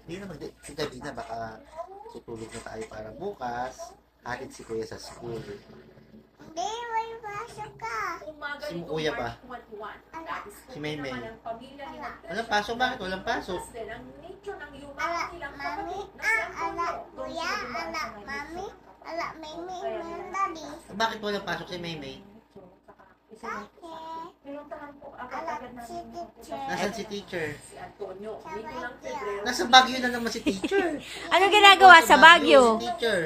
Hindi na si gabi na, baka tutulog na tayo para bukas. Hatid si Kuya sa school. Hindi, may pasok ka. Si Kuya ba? Si Maymay. Walang pasok? Bakit walang pasok? Mami, kuya, mami, Maymay, daddy. Bakit walang pasok si Maymay? Bakit? Si teacher. Nasaan si teacher? Sa Baguio. Nasa Baguio na naman si teacher. Ano ginagawa sa Baguio? Si teacher.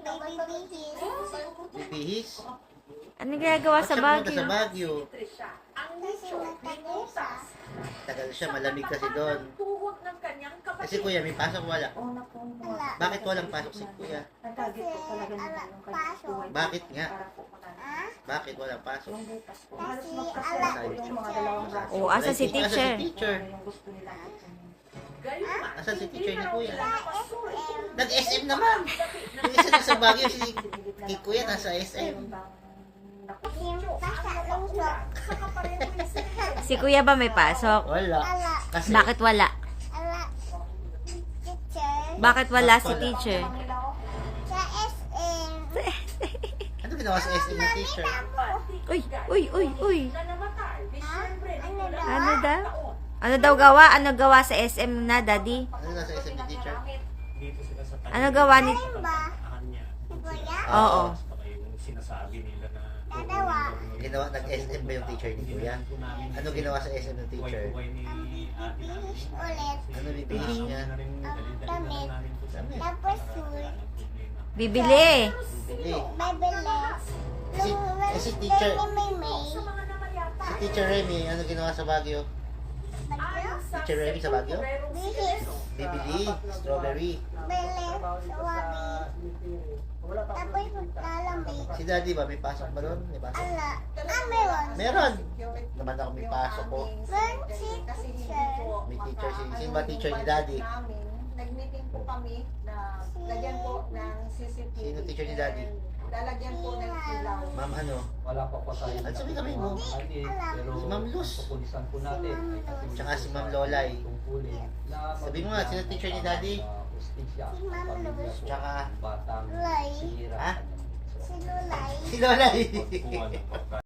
Baby bihis. Bibihis? Ano ginagawa sa Sa Baguio? Baguio. Kasi matagal siya. Tagal siya, malamig kasi doon. Kasi Kuya, may pasok wala. Wala. Bakit walang pasok si Kuya? Kasi pasok. Bakit nga? Ha? Bakit walang pasok? Kasi teacher. O, asa si teacher? Asan si teacher? Asan si teacher ni Kuya? Sa SM. Nag-SM naman! Yung isa na sa Baguio, si Kuya nasa SM. Kasi nasa lungsok. Si kuya ba may pasok? Wala. Ala. Kasi, Bakit wala? Ala. Teacher. Bakit wala si teacher? Sa SM. ano ginawa sa SM ng teacher? Uy, uy, uy, uy. Ha? Ano daw? Ano daw? Ano daw gawa? Ano gawa sa SM na, daddy? Ano nasa SM ng teacher? Dito sila sa Ano gawa ni... Ano ba? niya. Si kuya? Oo. Baka yung sinasabi nila na Dalawa. Ginawa, nag-SM ba yung teacher ni Kuya? Ano ginawa sa SM ng teacher? Bihis ulit. Ano bibihis niya? Damit. Dami. Tapos suit. Bibili. Bili. Bibili. Si teacher, Ni Maymay. si teacher Remy, ano ginawa sa Baguio? Bagyo. Teacher Remy sa Baguio? Bihis. Bibili, strawberry. Bili. Sawabi. Tapos lalamig. Si daddy ba, may pasok ba doon? May pasok? Ala. Meron. Meron! Naman ako may pasok ko. Meron si teacher. May teacher, sino ba teacher ni daddy? Nag-meeting po kami na lagyan po ng CCTV. Sino teacher ni daddy? Lalagyan po ng ilaw. Ma'am ano? Wala pa po tayo. Ano sabi kami mo? Pero Si Ma'am Luz. pupulisan po natin. Tsaka si Ma'am Lolay. Tungkulin. Sabi mo nga, sino teacher ni daddy? Justisya. Si Ma'am Luz. Tsaka, Batang Lay. sinira. Ha? Si Lulay. si Lolay. kung ano.